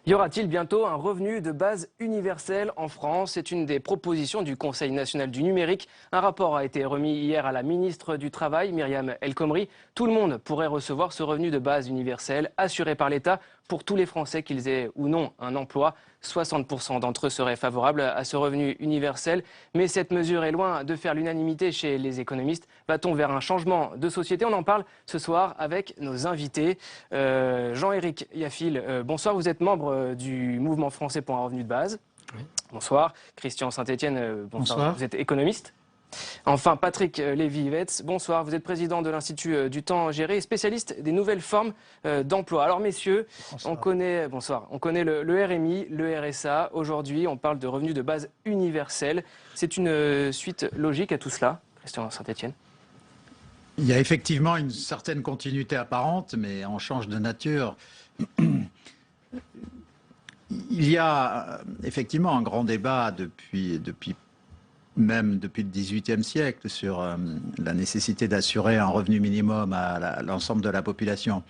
Y aura-t-il bientôt un revenu de base universel en France? C'est une des propositions du Conseil national du numérique. Un rapport a été remis hier à la ministre du Travail, Myriam El Khomri. Tout le monde pourrait recevoir ce revenu de base universel assuré par l'État pour tous les Français, qu'ils aient ou non un emploi. 60% d'entre eux seraient favorables à ce revenu universel. Mais cette mesure est loin de faire l'unanimité chez les économistes. Va-t-on vers un changement de société? On en parle ce soir avec nos invités. Jean-Éric Yaffil, bonsoir, vous êtes membre du Mouvement français pour un revenu de base. Oui. Bonsoir. Christian Saint-Etienne, bonsoir. Vous êtes économiste. Enfin, Patrick Lévy-Yvetz, bonsoir. Vous êtes président de l'Institut du temps géré et spécialiste des nouvelles formes d'emploi. Alors, messieurs, on connaît le RMI, le RSA. Aujourd'hui, on parle de revenus de base universel. C'est une suite logique à tout cela, Christian Saint-Etienne? Il y a effectivement une certaine continuité apparente, mais on change de nature. Il y a effectivement un grand débat depuis le XVIIIe siècle sur la nécessité d'assurer un revenu minimum à l'ensemble de la population.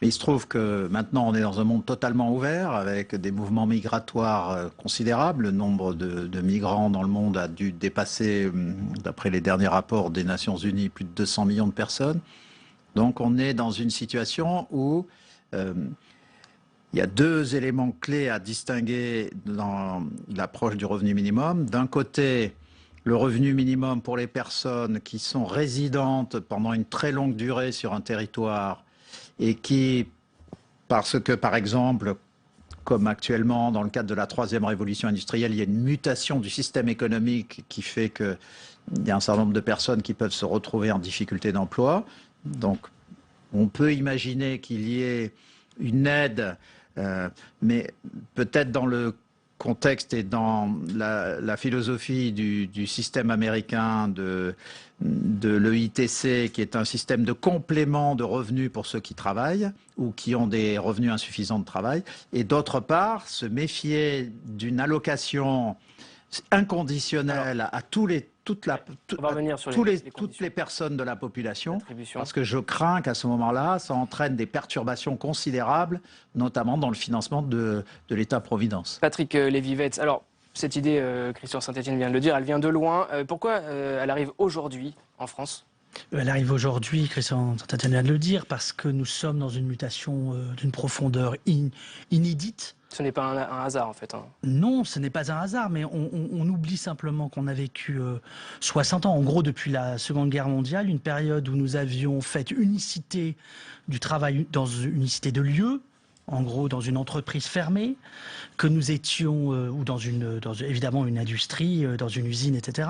Mais il se trouve que maintenant on est dans un monde totalement ouvert avec des mouvements migratoires considérables. Le nombre de migrants dans le monde a dû dépasser, d'après les derniers rapports des Nations Unies, plus de 200 millions de personnes. Donc on est dans une situation où il y a deux éléments clés à distinguer dans l'approche du revenu minimum. D'un côté, le revenu minimum pour les personnes qui sont résidentes pendant une très longue durée sur un territoire et qui, parce que par exemple, comme actuellement dans le cadre de la troisième révolution industrielle, il y a une mutation du système économique qui fait qu'il y a un certain nombre de personnes qui peuvent se retrouver en difficulté d'emploi. Donc on peut imaginer qu'il y ait une aide, mais peut-être dans le contexte et dans la philosophie du système américain de l'EITC, qui est un système de complément de revenus pour ceux qui travaillent ou qui ont des revenus insuffisants de travail, et d'autre part se méfier d'une allocation inconditionnelle à toutes les personnes de la population, parce que je crains qu'à ce moment-là, ça entraîne des perturbations considérables, notamment dans le financement de l'État-providence. Patrick Lévy-Yvetz, alors cette idée, Christian Saint-Etienne vient de le dire, elle vient de loin. Pourquoi elle arrive aujourd'hui en France ? Elle arrive aujourd'hui, Christian Saint-Etienne vient de le dire, parce que nous sommes dans une mutation d'une profondeur inédite. Ce n'est pas un hasard en fait. Non, ce n'est pas un hasard, mais on oublie simplement qu'on a vécu 60 ans, en gros depuis la Seconde Guerre mondiale, une période où nous avions fait unicité du travail dans une unicité de lieu, en gros dans une entreprise fermée, que nous étions, ou dans évidemment une industrie, dans une usine, etc.,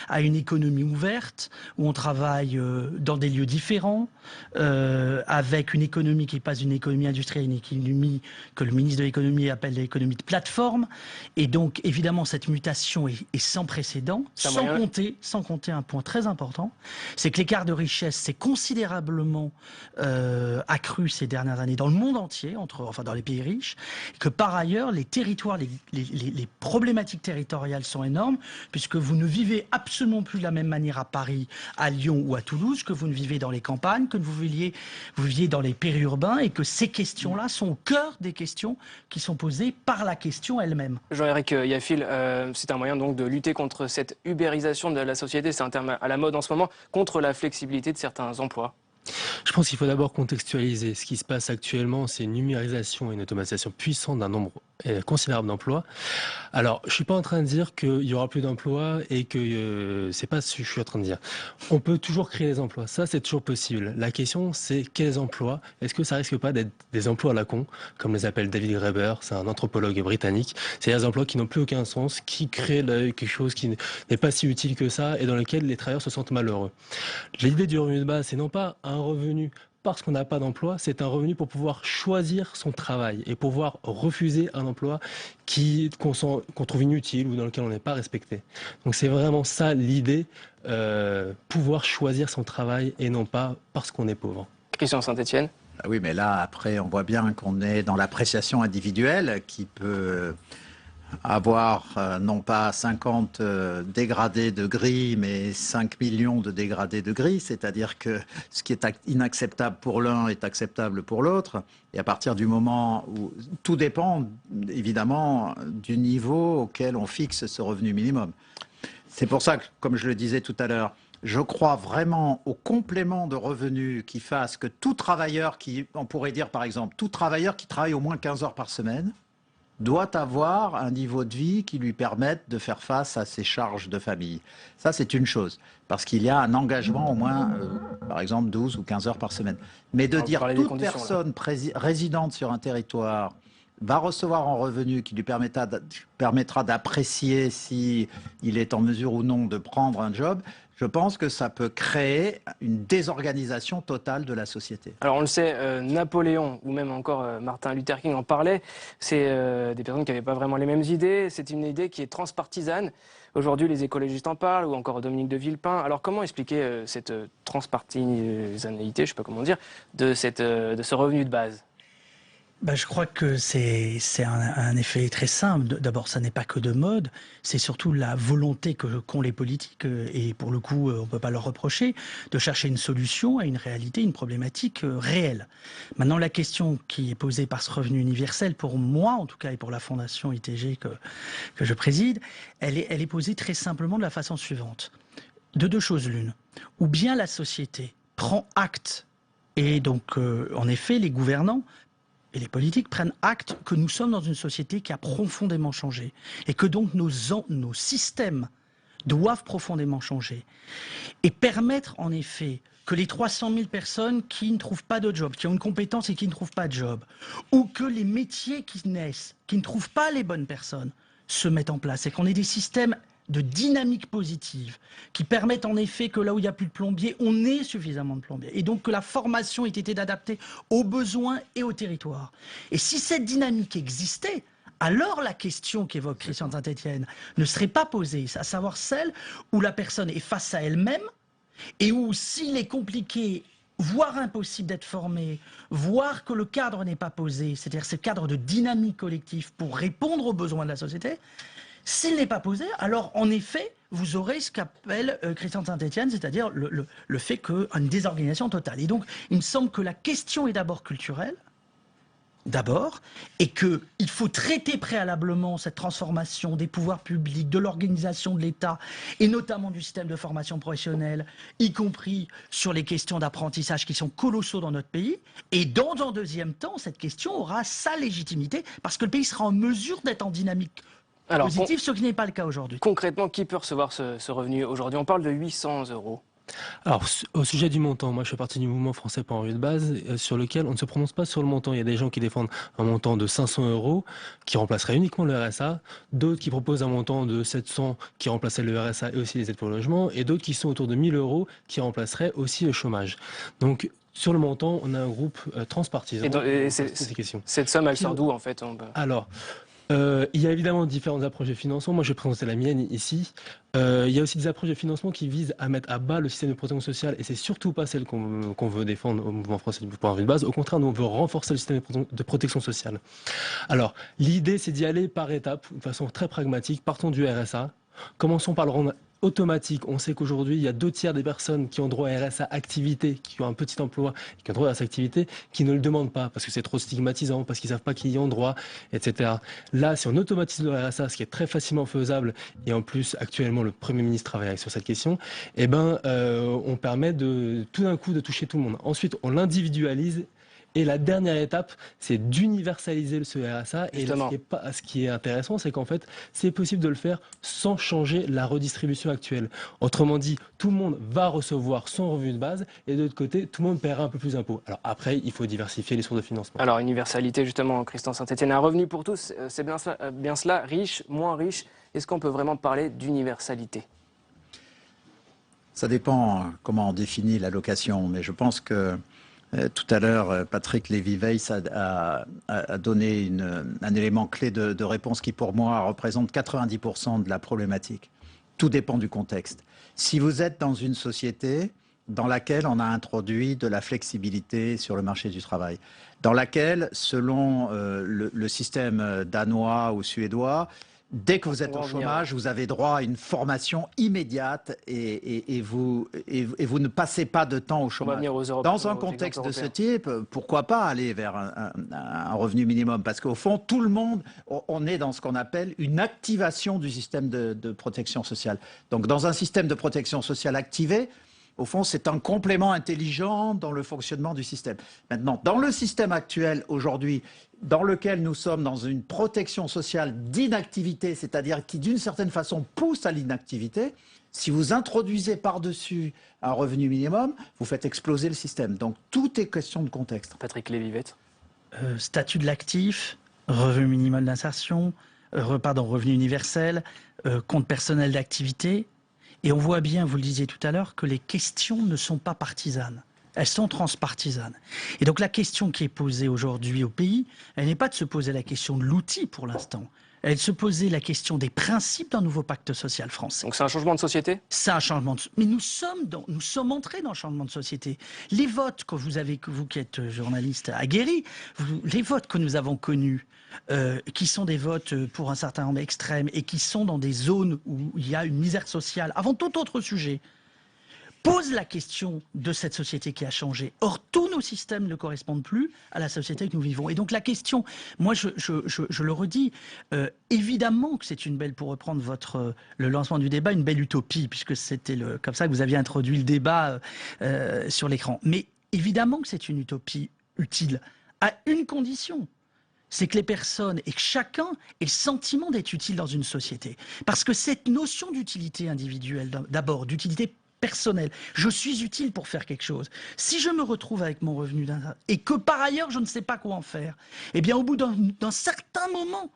à une économie ouverte, où on travaille dans des lieux différents, avec une économie qui n'est pas une économie industrielle, une économie que le ministre de l'économie appelle l'économie de plateforme. Et donc, évidemment, cette mutation est sans précédent, sans compter un point très important, c'est que l'écart de richesse s'est considérablement accru ces dernières années dans le monde entier, dans les pays riches, et que par ailleurs, les territoires, les problématiques territoriales sont énormes, puisque vous ne vivez absolument plus de la même manière à Paris, à Lyon ou à Toulouse, que vous ne vivez dans les campagnes, que vous viviez dans les périurbains, et que ces questions-là sont au cœur des questions qui sont posées par la question elle-même. Jean-Éric Yaffil, c'est un moyen donc de lutter contre cette ubérisation de la société, c'est un terme à la mode en ce moment, contre la flexibilité de certains emplois. Je pense qu'il faut d'abord contextualiser. Ce qui se passe actuellement, c'est une numérisation et une automatisation puissante d'un nombre considérable d'emplois. Alors, je suis pas en train de dire qu'il y aura plus d'emplois et que c'est pas ce que je suis en train de dire. On peut toujours créer des emplois, ça c'est toujours possible. La question c'est quels emplois? Est-ce que ça risque pas d'être des emplois à la con, comme les appelle David Graeber, c'est un anthropologue britannique. C'est des emplois qui n'ont plus aucun sens, qui créent quelque chose qui n'est pas si utile que ça et dans lequel les travailleurs se sentent malheureux. L'idée du revenu de base, c'est non pas un revenu parce qu'on n'a pas d'emploi, c'est un revenu pour pouvoir choisir son travail et pouvoir refuser un emploi qu'on trouve inutile ou dans lequel on n'est pas respecté. Donc c'est vraiment ça l'idée, pouvoir choisir son travail et non pas parce qu'on est pauvre. Christian Saint-Etienne. Ah oui, mais là, après, on voit bien qu'on est dans l'appréciation individuelle qui peut avoir non pas 50 dégradés de gris, mais 5 millions de dégradés de gris, c'est-à-dire que ce qui est inacceptable pour l'un est acceptable pour l'autre. Et à partir du moment où tout dépend évidemment du niveau auquel on fixe ce revenu minimum. C'est pour ça que, comme je le disais tout à l'heure, je crois vraiment au complément de revenus qui fasse que tout travailleur on pourrait dire par exemple, tout travailleur qui travaille au moins 15 heures par semaine, doit avoir un niveau de vie qui lui permette de faire face à ses charges de famille. Ça, c'est une chose, parce qu'il y a un engagement au moins, par exemple, 12 ou 15 heures par semaine. Mais de dire toute personne résidente sur un territoire va recevoir un revenu qui lui permettra d'apprécier si il est en mesure ou non de prendre un job, je pense que ça peut créer une désorganisation totale de la société. Alors on le sait, Napoléon ou même encore Martin Luther King en parlait, c'est des personnes qui n'avaient pas vraiment les mêmes idées, c'est une idée qui est transpartisane. Aujourd'hui les écologistes en parlent, ou encore Dominique de Villepin. Alors comment expliquer cette transpartisanité, je ne sais pas comment dire, de ce revenu de base ? Je crois que c'est un effet très simple. D'abord, ça n'est pas que de mode, c'est surtout la volonté qu'ont les politiques, et pour le coup, on ne peut pas leur reprocher, de chercher une solution à une réalité, une problématique réelle. Maintenant, la question qui est posée par ce revenu universel, pour moi en tout cas, et pour la fondation ITG que je préside, elle est posée très simplement de la façon suivante. De deux choses l'une. Ou bien la société prend acte, et donc en effet, les gouvernants et les politiques prennent acte que nous sommes dans une société qui a profondément changé et que donc nos systèmes doivent profondément changer et permettre en effet que les 300 000 personnes qui ne trouvent pas de job, qui ont une compétence et qui ne trouvent pas de job, ou que les métiers qui naissent, qui ne trouvent pas les bonnes personnes, se mettent en place et qu'on ait des systèmes de dynamique positive qui permettent en effet que là où il n'y a plus de plombiers, on ait suffisamment de plombiers. Et donc que la formation ait été adaptée aux besoins et au territoire. Et si cette dynamique existait, alors la question qu'évoque Christian de Saint-Étienne ne serait pas posée, à savoir celle où la personne est face à elle-même et où s'il est compliqué, voire impossible d'être formé, voire que le cadre n'est pas posé, c'est-à-dire ce cadre de dynamique collective pour répondre aux besoins de la société, s'il n'est pas posé, alors en effet, vous aurez ce qu'appelle Christian de Saint-Étienne, c'est-à-dire le fait qu'une désorganisation totale. Et donc, il me semble que la question est d'abord culturelle, et qu'il faut traiter préalablement cette transformation des pouvoirs publics, de l'organisation de l'État, et notamment du système de formation professionnelle, y compris sur les questions d'apprentissage qui sont colossaux dans notre pays. Et dans un deuxième temps, cette question aura sa légitimité, parce que le pays sera en mesure d'être en dynamique positive, ce qui n'est pas le cas aujourd'hui. Concrètement, qui peut recevoir ce revenu aujourd'hui? On parle de 800 €. Alors, au sujet du montant, moi je fais partie du mouvement français pour un revenu de base, sur lequel on ne se prononce pas sur le montant. Il y a des gens qui défendent un montant de 500 € qui remplacerait uniquement le RSA, d'autres qui proposent un montant de 700 qui remplacerait le RSA et aussi les aides pour le logement, et d'autres qui sont autour de 1000 € qui remplaceraient aussi le chômage. Donc, sur le montant, on a un groupe transpartisan. Et cette somme, elle sort d'où en fait? Alors, il y a évidemment différentes approches de financement. Moi, je vais présenter la mienne ici. Il y a aussi des approches de financement qui visent à mettre à bas le système de protection sociale, et c'est surtout pas celle qu'on veut défendre au mouvement français pour un revenu de base. Au contraire, nous, on veut renforcer le système de protection sociale. Alors, l'idée, c'est d'y aller par étapes, de façon très pragmatique. Partons du RSA. Commençons par le rendre automatique. On sait qu'aujourd'hui, il y a 2 tiers des personnes qui ont droit à RSA activité, qui ont un petit emploi, qui ont droit à cette activité, qui ne le demandent pas parce que c'est trop stigmatisant, parce qu'ils ne savent pas qu'ils y ont droit, etc. Là, si on automatise le RSA, ce qui est très facilement faisable, et en plus, actuellement, le Premier ministre travaille sur cette question, eh ben, on permet tout d'un coup de toucher tout le monde. Ensuite, on l'individualise. Et la dernière étape, c'est d'universaliser ce RSA. Et ce qui est intéressant, c'est qu'en fait, c'est possible de le faire sans changer la redistribution actuelle. Autrement dit, tout le monde va recevoir son revenu de base, et de l'autre côté, tout le monde paiera un peu plus d'impôts. Alors après, il faut diversifier les sources de financement. Alors, universalité, justement, Christian Saint-Étienne, un revenu pour tous, c'est bien cela, riche, moins riche. Est-ce qu'on peut vraiment parler d'universalité? Ça dépend comment on définit l'allocation, mais je pense que tout à l'heure, Patrick Lévy-Weiss a donné un élément clé de réponse qui, pour moi, représente 90% de la problématique. Tout dépend du contexte. Si vous êtes dans une société dans laquelle on a introduit de la flexibilité sur le marché du travail, dans laquelle, selon le système danois ou suédois, Dès que vous êtes On va au en venir. chômage, vous avez droit à une formation immédiate et vous ne passez pas de temps au On va chômage. venir aux Dans un aux contexte de exemples ce type, pourquoi pas aller vers un revenu minimum? Parce qu'au fond, tout le monde, on est dans ce qu'on appelle une activation du système de protection sociale. Donc dans un système de protection sociale activé, au fond, c'est un complément intelligent dans le fonctionnement du système. Maintenant, dans le système actuel, aujourd'hui, dans lequel nous sommes dans une protection sociale d'inactivité, c'est-à-dire qui, d'une certaine façon, pousse à l'inactivité, si vous introduisez par-dessus un revenu minimum, vous faites exploser le système. Donc, tout est question de contexte. Patrick Lévy-Vette. Statut de l'actif, revenu minimum d'insertion, revenu universel, compte personnel d'activité. Et on voit bien, vous le disiez tout à l'heure, que les questions ne sont pas partisanes. Elles sont transpartisanes. Et donc la question qui est posée aujourd'hui au pays, elle n'est pas de se poser la question de l'outil pour l'instant. Elle est de se poser la question des principes d'un nouveau pacte social français. Donc c'est un changement de société? C'est un changement de... Mais nous sommes entrés dans le changement de société. Les votes que vous qui êtes journaliste aguerri, les votes que nous avons connus, qui sont des votes pour un certain nombre extrêmes et qui sont dans des zones où il y a une misère sociale, avant tout autre sujet, pose la question de cette société qui a changé. Or, tous nos systèmes ne correspondent plus à la société que nous vivons. Et donc la question, moi je le redis, évidemment que c'est une belle, pour reprendre le lancement du débat, une belle utopie, puisque c'était comme ça que vous aviez introduit le débat sur l'écran. Mais évidemment que c'est une utopie utile, à une condition. C'est que les personnes et que chacun ait le sentiment d'être utile dans une société. Parce que cette notion d'utilité individuelle, d'abord, d'utilité personnelle, je suis utile pour faire quelque chose. Si je me retrouve avec mon revenu et que par ailleurs je ne sais pas quoi en faire, eh bien au bout d'un certain moment,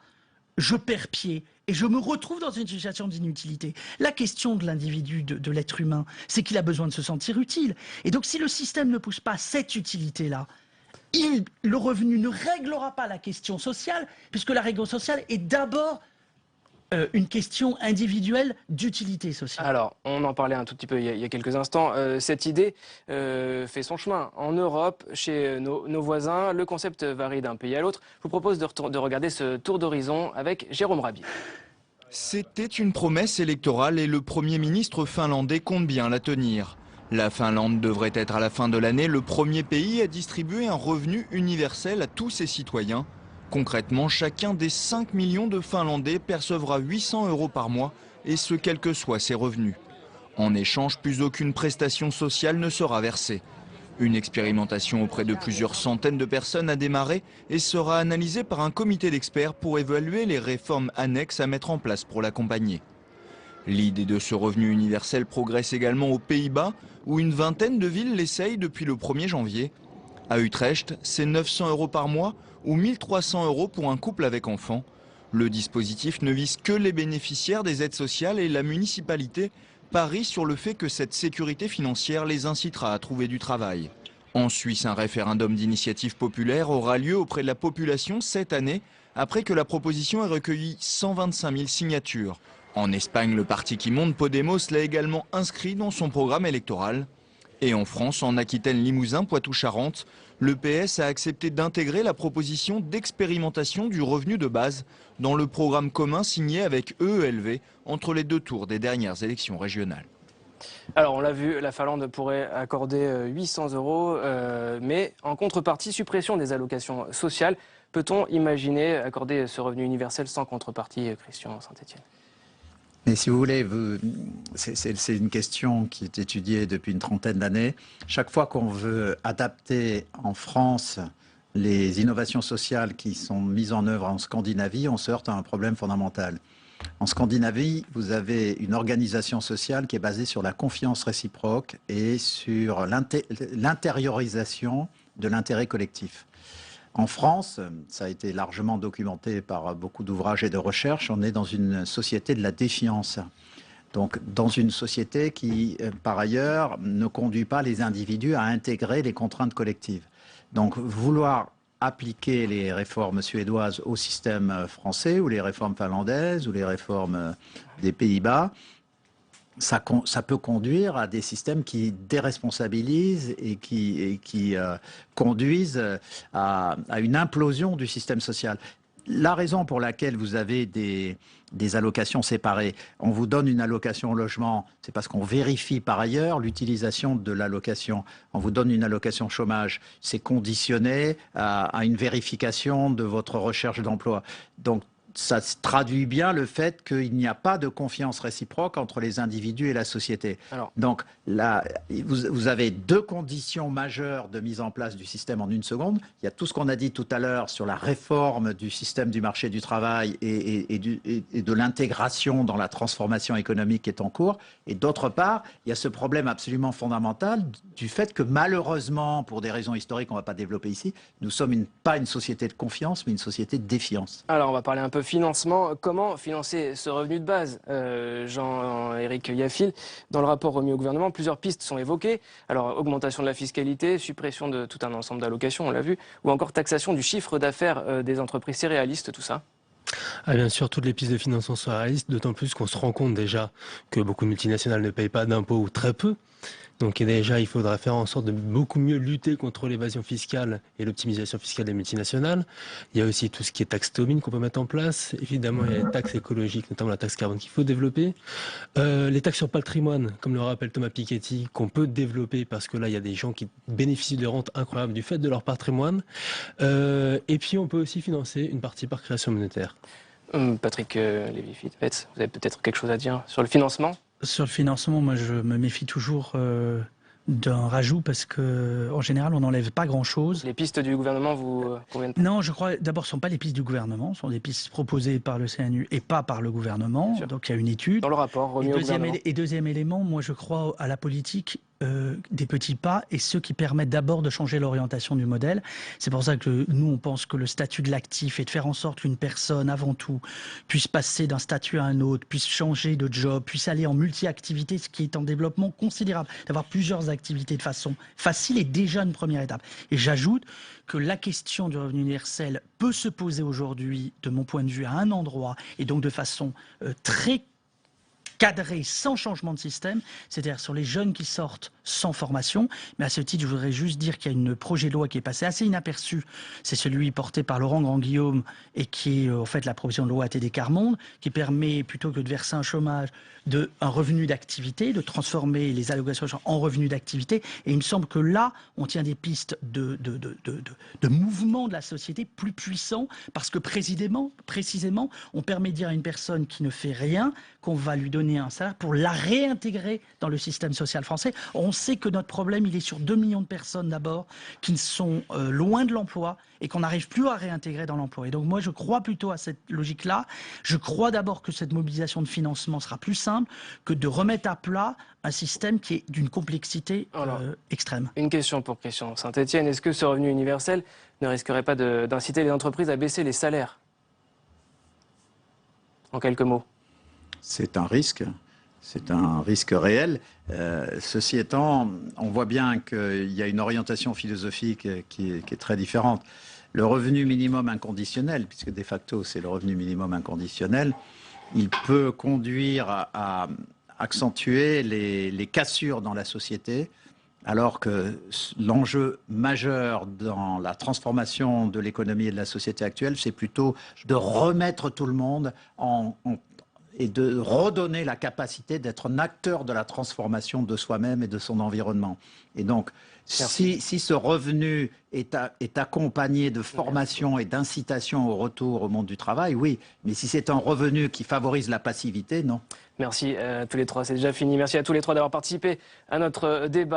je perds pied et je me retrouve dans une situation d'inutilité. La question de l'individu, de l'être humain, c'est qu'il a besoin de se sentir utile. Et donc si le système ne pousse pas cette utilité-là, le revenu ne réglera pas la question sociale, puisque la règle sociale est d'abord une question individuelle d'utilité sociale. Alors, on en parlait un tout petit peu il y a quelques instants. Cette idée fait son chemin en Europe, chez nos voisins. Le concept varie d'un pays à l'autre. Je vous propose de regarder ce tour d'horizon avec Jérôme Rabier. C'était une promesse électorale et le Premier ministre finlandais compte bien la tenir. La Finlande devrait être à la fin de l'année le premier pays à distribuer un revenu universel à tous ses citoyens. Concrètement, chacun des 5 millions de Finlandais percevra 800 € par mois, et ce quels que soient ses revenus. En échange, plus aucune prestation sociale ne sera versée. Une expérimentation auprès de plusieurs centaines de personnes a démarré et sera analysée par un comité d'experts pour évaluer les réformes annexes à mettre en place pour l'accompagner. L'idée de ce revenu universel progresse également aux Pays-Bas, où une vingtaine de villes l'essayent depuis le 1er janvier. À Utrecht, c'est 900 € par mois ou 1 300 € pour un couple avec enfant. Le dispositif ne vise que les bénéficiaires des aides sociales et la municipalité parie sur le fait que cette sécurité financière les incitera à trouver du travail. En Suisse, un référendum d'initiative populaire aura lieu auprès de la population cette année, après que la proposition ait recueilli 125 000 signatures. En Espagne, le parti qui monte, Podemos, l'a également inscrit dans son programme électoral. Et en France, en Aquitaine, Limousin, Poitou-Charentes, le PS a accepté d'intégrer la proposition d'expérimentation du revenu de base dans le programme commun signé avec EELV entre les deux tours des dernières élections régionales. Alors, on l'a vu, la Finlande pourrait accorder 800 €, mais en contrepartie, suppression des allocations sociales. Peut-on imaginer accorder ce revenu universel sans contrepartie, Christian Saint-Etienne ? Mais si vous voulez, c'est une question qui est étudiée depuis une trentaine d'années. Chaque fois qu'on veut adapter en France les innovations sociales qui sont mises en œuvre en Scandinavie, on se heurte à un problème fondamental. En Scandinavie, vous avez une organisation sociale qui est basée sur la confiance réciproque et sur l'intériorisation de l'intérêt collectif. En France, ça a été largement documenté par beaucoup d'ouvrages et de recherches, on est dans une société de la défiance. Donc dans une société qui, par ailleurs, ne conduit pas les individus à intégrer les contraintes collectives. Donc vouloir appliquer les réformes suédoises au système français, ou les réformes finlandaises, ou les réformes des Pays-Bas, ça peut conduire à des systèmes qui déresponsabilisent et qui conduisent à une implosion du système social. la raison pour laquelle vous avez des allocations séparées, on vous donne une allocation au logement, c'est parce qu'on vérifie par ailleurs l'utilisation de l'allocation. On vous donne une allocation chômage, c'est conditionné à une vérification de votre recherche d'emploi. Donc, ça traduit bien le fait qu'il n'y a pas de confiance réciproque entre les individus et la société. Donc là, vous avez deux conditions majeures de mise en place du système en une seconde. Il y a tout ce qu'on a dit tout à l'heure sur la réforme du système du marché du travail et de l'intégration dans la transformation économique qui est en cours. Et d'autre part, il y a ce problème absolument fondamental du fait que malheureusement, pour des raisons historiques qu'on ne va pas développer ici, nous sommes pas une société de confiance, mais une société de défiance. Alors, on va parler un peu financement. Comment financer ce revenu de base, Jean-Éric Yaffil, dans le rapport remis au gouvernement, plusieurs pistes sont évoquées. Alors, augmentation de la fiscalité, suppression de tout un ensemble d'allocations, on l'a vu, ou encore taxation du chiffre d'affaires des entreprises. C'est réaliste tout ça? Ah, bien sûr, toutes les pistes de financement sont réalistes, d'autant plus qu'on se rend compte déjà que beaucoup de multinationales ne payent pas d'impôts ou très peu. Donc déjà, il faudra faire en sorte de beaucoup mieux lutter contre l'évasion fiscale et l'optimisation fiscale des multinationales. Il y a aussi tout ce qui est taxe Tobin qu'on peut mettre en place. Évidemment, il y a les taxes écologiques, notamment la taxe carbone qu'il faut développer. Les taxes sur patrimoine, comme le rappelle Thomas Piketty, qu'on peut développer parce que là, il y a des gens qui bénéficient de rentes incroyables du fait de leur patrimoine. Et puis, on peut aussi financer une partie par création monétaire. Patrick Lévy-Fitbetz, vous avez peut-être quelque chose à dire sur le financement? Sur le financement, moi je me méfie toujours d'un rajout parce que en général on n'enlève pas grand-chose. Les pistes du gouvernement vous conviennent pas? Non, je crois d'abord ce ne sont pas les pistes du gouvernement, ce sont des pistes proposées par le CNU et pas par le gouvernement. Donc il y a une étude. Dans le rapport remis au gouvernement. Et deuxième élément, moi je crois à la politique des petits pas et ceux qui permettent d'abord de changer l'orientation du modèle. C'est pour ça que nous, on pense que le statut de l'actif est de faire en sorte qu'une personne, avant tout, puisse passer d'un statut à un autre, puisse changer de job, puisse aller en multi-activité, ce qui est en développement considérable. D'avoir plusieurs activités de façon facile est déjà une première étape. Et j'ajoute que la question du revenu universel peut se poser aujourd'hui, de mon point de vue, à un endroit et donc de façon très cadré sans changement de système, c'est-à-dire sur les jeunes qui sortent sans formation. Mais à ce titre, je voudrais juste dire qu'il y a un projet de loi qui est passé assez inaperçu. C'est celui porté par Laurent Grand-Guillaume et qui est en fait la proposition de loi ATD Quart Monde, qui permet, plutôt que de verser un chômage, un revenu d'activité, de transformer les allocations en revenus d'activité. Et il me semble que là, on tient des pistes de mouvement de la société plus puissants, parce que précisément, on permet de dire à une personne qui ne fait rien qu'on va lui donner un salaire pour la réintégrer dans le système social français. On sait que notre problème, il est sur 2 millions de personnes d'abord, qui sont loin de l'emploi et qu'on n'arrive plus à réintégrer dans l'emploi. Et donc moi, je crois plutôt à cette logique-là. Je crois d'abord que cette mobilisation de financement sera plus simple que de remettre à plat un système qui est d'une complexité extrême. Une question pour Christian Saint-Etienne. Est-ce que ce revenu universel ne risquerait pas d'inciter les entreprises à baisser les salaires? En quelques mots. C'est un risque réel. Ceci étant, on voit bien qu'il y a une orientation philosophique qui est très différente. Le revenu minimum inconditionnel, puisque de facto c'est le revenu minimum inconditionnel, il peut conduire à accentuer les cassures dans la société, alors que l'enjeu majeur dans la transformation de l'économie et de la société actuelle, c'est plutôt de remettre tout le monde et de redonner la capacité d'être un acteur de la transformation de soi-même et de son environnement. Et donc, si ce revenu est accompagné de formation et d'incitation au retour au monde du travail, oui. Mais si c'est un revenu qui favorise la passivité, non. Merci à tous les trois, c'est déjà fini. Merci à tous les trois d'avoir participé à notre débat.